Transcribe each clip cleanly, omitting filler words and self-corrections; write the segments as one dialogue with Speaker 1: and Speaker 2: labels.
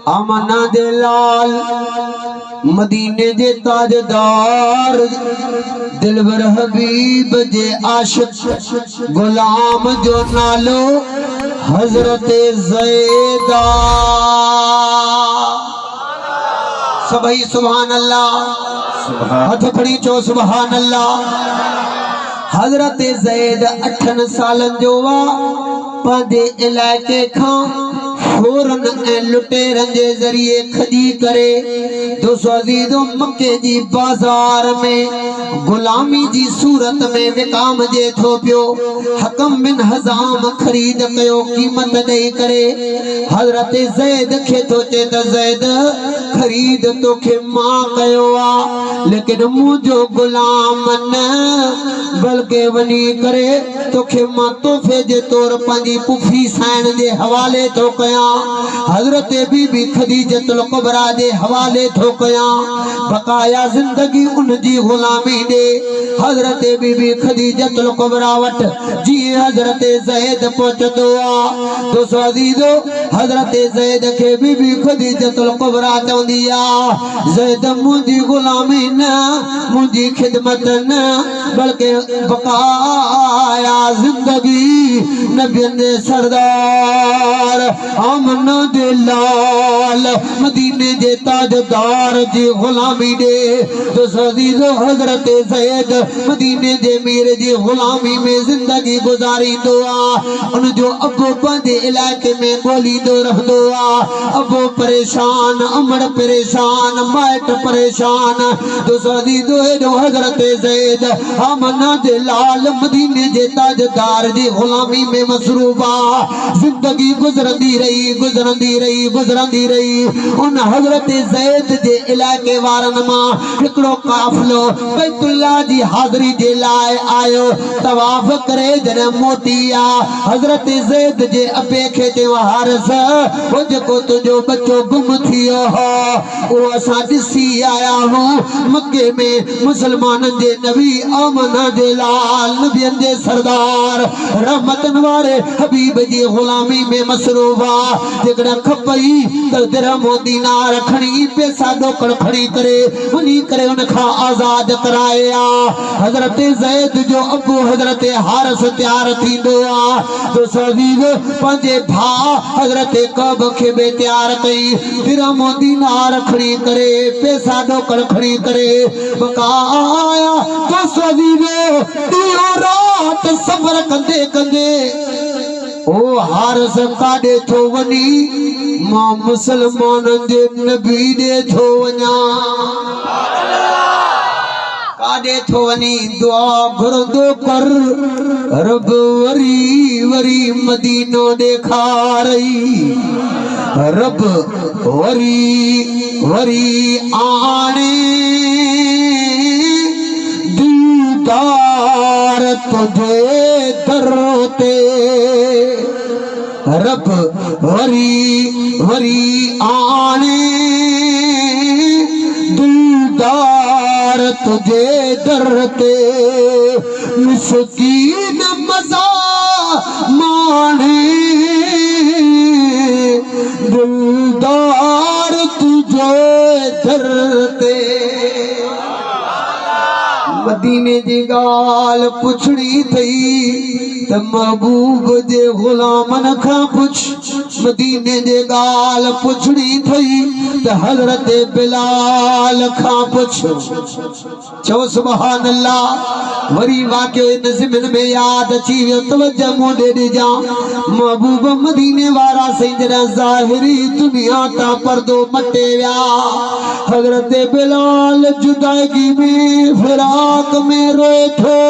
Speaker 1: आमना दे लाल मदीने जे ताजदार दिलबर हबीब जे आशिक गुलाम जो नालो हजरत ज़ैदा। सभई सुभान अल्लाह हथ खड़ी चो सुभान अल्लाह। हजरत ज़ैद 8 सालन जो वा पंहिंजे इलाके खां फौरन ऐं लुटेरन जे ज़रिए खजी करे दोस्तो अज़ीज़ो मक्के जी बाज़ार में गुलामी जी सूरत में विकाम जे थो पियो। हकम बिन हज़ाम खरीद कयो क़ीमत ॾेई करे। हज़रत ज़ैद खे थो चए त ज़ैद खरीद तोखे मां कयो आ, लेकिन मुंहिंजो गुलाम न बल्कि वञी करे तोखे मां तोहफ़े जे तौर पंहिंजी पुफी साइण जे हवाले थो कयां। हज़रत बीबी खदीजतुल कुबरा जे हवाले थो कयां। बकाया ज़िंदगी उन जी गुलामी ॾे। हज़रत बीबी खदीजतुल कुबरा वटि जीअं हज़रत ज़ैद पहुचंदो आ दोस्तो अज़ीज़ो हज़रत ज़ैद खे बीबी खदीजतुल कुबरा चवंदी आ ज़ैद मुंहिंजी गुलामी न मुंहिंजी खिदमत न बल्कि बकाया ज़िंदगी नबियन जे सरदार आमना दे लाल मदीने जे ताजदार जी गुलामी ॾे। दोस्तो अज़ीज़ो हज़रत ज़ैद मदीने जे मीर जी गुलामी में जिंदगी गुजारींदो आ। उन जो अबो पंहिंजे इलाके में ॻोल्हींदो रहंदो आ। अबो परेशान, अमड़ परेशान, माइट परेशान। दोस्तो अज़ीज़ो हेॾो हज़रत ज़ैद आमना दे लाल मदीने जे ताजदार जी गुलामी में मसरूफ़ आ। जिंदगी गुज़रंदी रही गुज़रंदी रही गुज़रंदी रही। उन हज़रत ज़ैद जे इलाके वारनि मां हिकिड़ो काफ़िलो बैतुल्लाह जी हाज़िरी जे लाइ आयो। तवाफ़ करे जॾहिं मोटी आ हज़रत ज़ैद जे अबे खे चयो हारिस हो जेको तुंहिंजो बच्चो गुम थी वियो हो उहो असां ॾिसी आया आहियूं। मके में मुसलमाननि जे नबी आमना दे लाल नबियन जे सरदार रहमतन वारे हबीब जी गुलामी में मसरूफ़ आ। जेकॾहिं खपई त दिरहम दीनार खणी पैसा ॾोकड़ खणी करे वञी करे उन खां आज़ाद कराए आ। हज़रत ज़ैद जो अबू हज़रत हारिस तैयार थींदो आ। दोस्तो अज़ीज़ पंहिंजे भाउ हज़रत कब खे बि तैयार कई। दिरहम दीनार खणी करे पैसा ॾोकड़ खणी करे बकाया दोस्तो अज़ीज़ इहो रात सफ़र कंदे कंदे ओ हारिस काॾे थो वञी मां मुसलमाननि जे नबी ॾे थो वञा। काॾे थो वञी दुआ घुरंदो कर रब वरी वरी मदीनो ॾेखारई। रब वरी वरी आणे दीदार तुझे दर ते। रब वरी वरी आणे दीदार तुझे दर ते। मिस्कीन मज़ा माणे दिलदार तुझे दर ते। मदीने जी गाल पुछड़ी थई त महबूब जे गुलामन खां पुछ। मदीने जे गाल पुछड़ी थई त हज़रत बिलाल खां पुछ। चओ सुभान अल्लाह। वरी वाक़ियो इन ज़िमन में याद अची वियो तवज्जो मोॾे ॾिजां। महबूब मदीने वारा सही जॾहिं ज़ाहिरी दुनिया तां पर्दो मटे विया हज़रत बिलाल जुदाई में फिराक में रोए थो।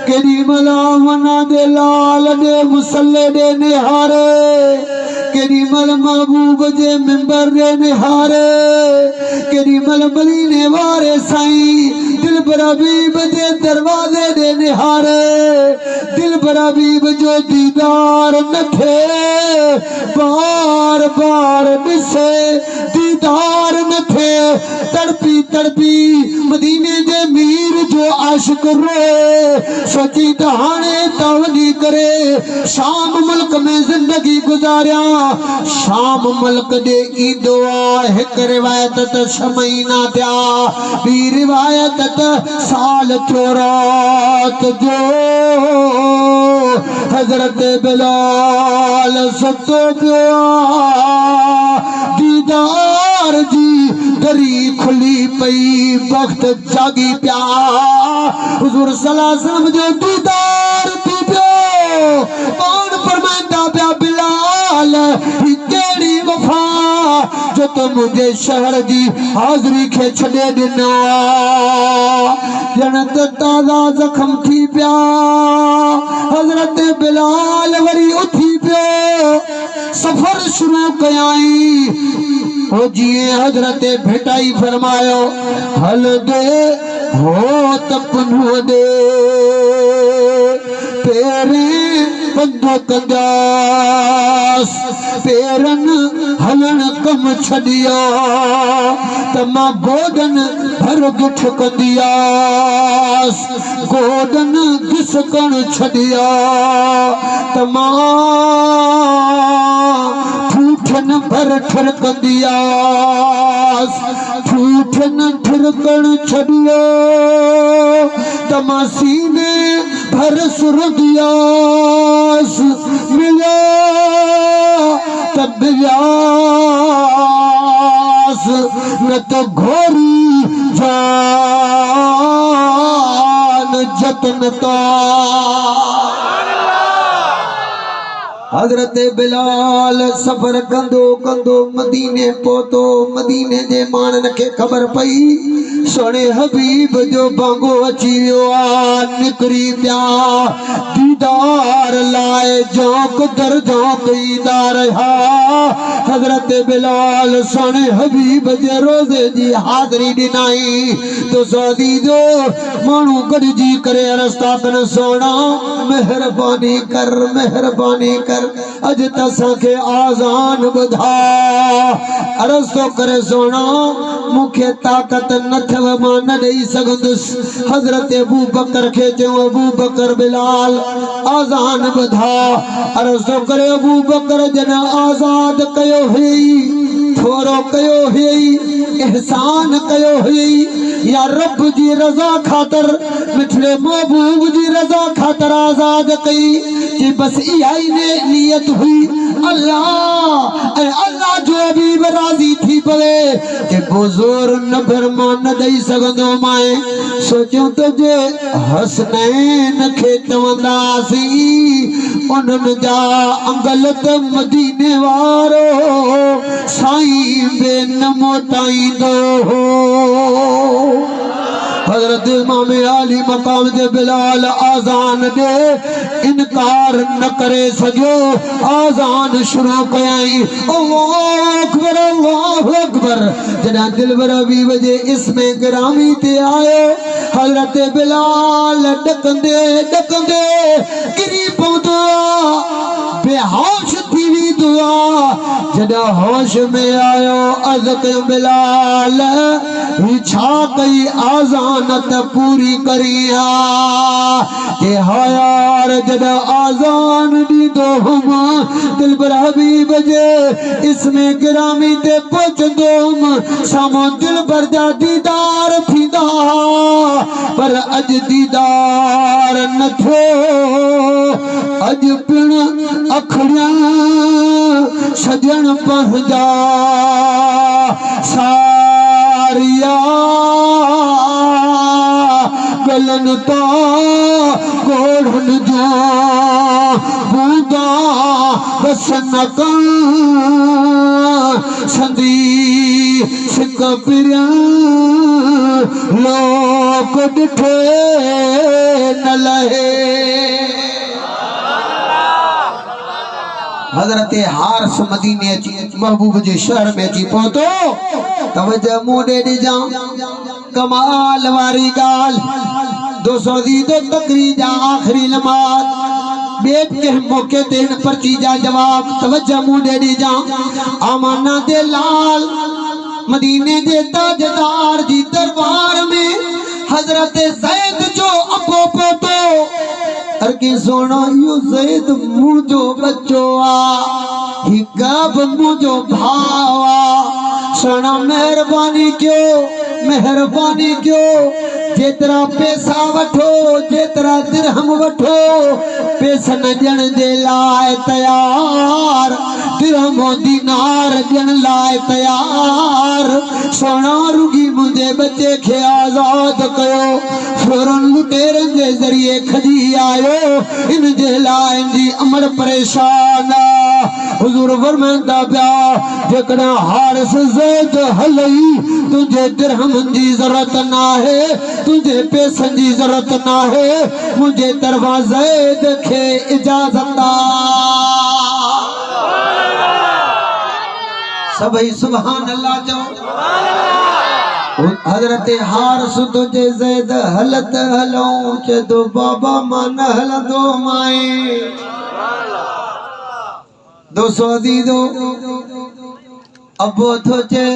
Speaker 1: केॾी महिल आमना दे लाल ॾे मुसले ॾे निहारे केॾी महिल महबूब जे मिंबर ॾे निहारे केॾी महिल मदीने वारे साईं दिलबर हबीब जे दरवाज़े ॾे निहारे। दिलबर हबीब जो दीदार न थिए बार बार ॾिसे दीदार न थिए। तड़पी तड़पी मदीने जे मीर जो आशिक रे सोची दहाने तवली करे शाम मुल्क में जिंदगी गुजारिया शाम मुल्क दे ई दुआ एक रिवायत त महीना थिया बी रिवायत त साल थोरात जो हजरत बिलाल सतो पिया दीदार जी दरी खुली पई वक्त जागी प्या हुजूर सल्लल्लाहु अलैहि वसल्लम जो दीदार थी पियो कौन फरमांदा प्या बिलाल ही केड़ी वफा जो तो मुझे शहर जी हाजरी खे छड़े दिना जन त ताज़ा जख्म थी पिया हजरत बिलाल वरी उठी पियो सफर शुरू कयाई ओ जिए हजरत भेटाई फरमायो हल दे हो तपनो दे पेरे पंधो कंदास पेरन हलन कम छड़िया तमा गोडन भर गुठ कंदियास गोडन घिसकण छड़िया तमा ठूठन भर ठरकंदियास ठूठन ठरकण छड़ियो तमा सीने भर सुरदियास मिला तब व्यास न तो घोरी जान जतनता हजरत बिलाल सफर कंदो कंदो मदीने पहुतो मदीने जे मानन के खबर पई सोने हबीब जो बांगो अची वियो आ निकरी पिया दीदार लाए जोक दर जोक ईदार हा हजरत बिलाल सोने हबीब जे रोजे जी हाजरी दिनाई तो सदी जो मानू गॾजी करे रस्ता तन सोना मेहरबानी कर अज तसा के आजान बुधा अर्ज तो करे सोना मुखे ताकत न थव मां न दई सगंदुस हजरत अबू बकर के चयो अबू बकर बिलाल आजान बुधा अर्ज तो करे अबू बकर जन आजाद कयो हुई थोरो कयो हुई एहसान कयो हुई या रब जी रजा खातर मिठड़े महबूब जी रजा खातर आजाद कई कि बस इहाई ने नियत हुई अल्लाह जो हबीब राजी थी पवे कि बुजुर्ग न भरमा न दई सगंदो माए सोचो तो जे हसनैन खे चवंदासी उन्हन जा अंगल त मदीने वारो साईं बे न मोटाईंदो हो हजरत इमाम अली मकाम जे बिलाल आजान दे इनकार न करे सजो आजान शुरू कयाई अल्लाहु अकबर जना दिलबर हबीब जे इसमें गिरामी ते आयो हजरत बिलाल डकंदे डकंदे गिरी पहुंचो बेहोश थी वी दुआ जदा होश में आयो अज़त बिलाल छा कई आजान त पूरी करिया के यार जदा आजान दी दो हम दिलबर हबीब जे इसमें गिरामी ते पहुंचदोम सामो दिलबर जा दीदार थींदा पर अज दीदार न थो अज पिण अखड़िया सजन पहुंचा सारिया गलन तो गोढ़न जो बूंदा बसन कर संदी सिक पिरिया लोक डिठे न लहे हजरत हारिस मदीने अची महबूब जे शहर में अची पहुतो तवज्जो मुंडे ॾिजा कमाल वारी गाल 200 दो तकरी जा आखिरी नमाज बेट के मौके ते इन पर्ची जा जवाब तवज्जो मुंडे ॾिजा आमाना दे लाल मदीने दे ताजदार जी दरबार में हजरत ज़ैद जो की सोनो यू ज़ैद मुझो बच्चो आ ही कब मुझो भावा सोना मेहरबानी क्यों जेतरा पैसा वठो जेतरा दिरहम वठो पैसा न ॾियण जे लाइ तयार दिरहम दीनार ॾियण लाइ तयार सोना रुगी मुंहिंजे बच्चे खे आज़ाद कयो फिरौन लुटेरनि जे ज़रिए खजी आयो इन जे लाइ जी अमर परेशान हुजूर फरमाईंदा पिया जेकॾहिं हारिस ज़ैद हलई तुझे दिरहम जी ज़रूरत नाहे तुझे पैसनि जी ज़रूरत नाहे मुंहिंजे तरफ़ां ज़ैद खे इजाज़त सभई सुभान अल्लाह चओ हज़रत हारिस तुझे ज़ैद हलत हलऊं चे तो बाबा मां न हलंदो माए दोस्तो अज़ीज़ो अबो थो चे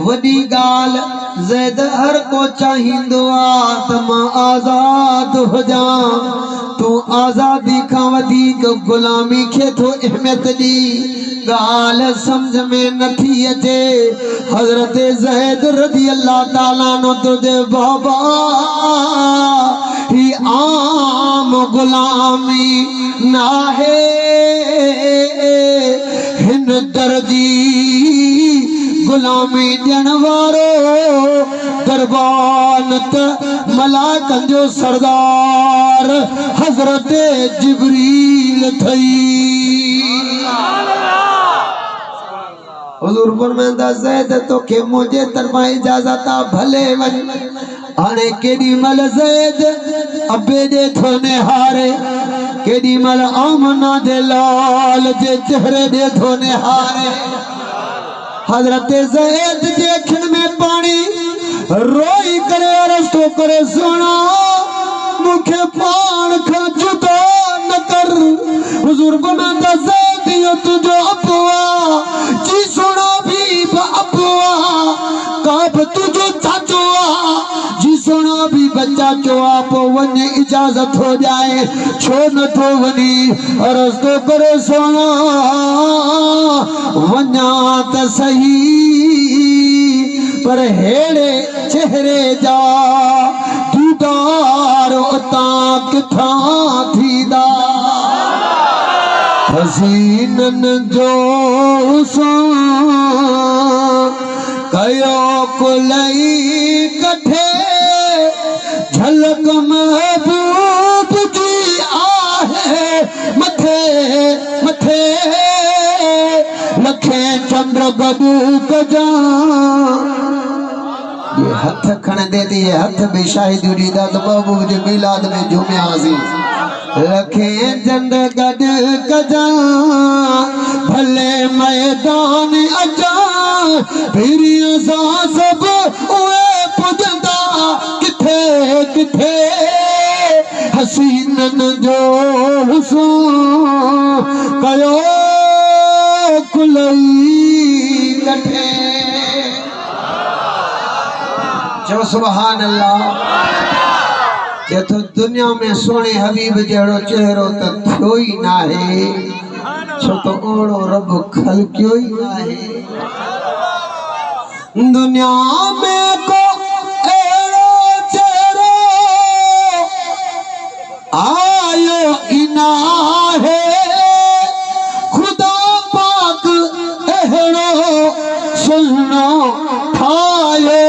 Speaker 1: वॾी ॻाल्हि ज़ैद हर को चाहींदो आ त मां आज़ाद हुजां तूं आज़ादी खां वधीक ग़ुलामी खे थो अहमियत ॾी ॻाल्हि सम्झ में नथी अचे हज़रत ज़ैद रज़ी अल्लाह ताला अन्हु तुझे बाबा ही आम ग़ुलामी नाहे हिन दर्जी गुलामी ॾियण वारो दरबान त मलाइकनि जो सरदार हज़रत जिब्रील थई हुजूर फरमाईंदा ज़ैद तोखे मुंहिंजे तरफ़ां इजाज़त आ भले वञ हाणे केॾी महिल ज़ैद अबे ॾे थो निहारे केॾी महिल आमना जे लाल जे चेहरे ॾे थो निहारे हज़रत ज़ैद जे अखियुनि में पाणी रोई करे अर्ज़ थो करे सोना मूंखे पाण खां जुदा न कर हुजूर फरमाईंदा ज़ैद इहो तुंहिंजो अबो आ जी सोना भी अबो आ का बि तुंहिंजो चाचो आ जी सोना भी बच्चा चो आ पोइ वञ इजाज़त हो जाए छो नथो वञी अर्ज़ थो करे सोना वञा त सही पर हेड़े चेहरे जा दीदार उतां किथां थींदा हसीननि जो कयो कुलई कठे झलक महबूब जी आहे मथे मथे लखे चंद्र गबू गजा ये हथ खण देती है हथ भी शाहिदी ॾींदा त बाबू जे मिलाद में झूमियासीं लखे चंद्र गड गजा भले मैदान अचा फिरिया सां सब उहे पुॼंदा किथे किथे हसीननि जो हुस्न कयो कुलई कठे जो सुभान अल्लाह के तो दुनिया में सोने हबीब जड़ो चेहरो तो थियो ही ना है छो तो ओड़ो रब खल क्यों ही ना है दुनिया में को एड़ो चेहरो आयो इना है खुदा पाक एड़ो सुनो ठायो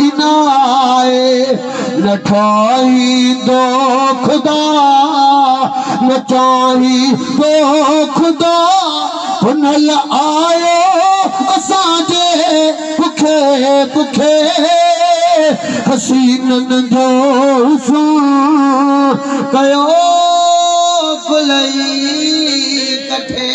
Speaker 1: इना है न ठाही दो खुदा न चाही दो खुदा पुनल आयो असांजे पुखे पुखे हसीननि जो हुस्न कयो कुलई कठे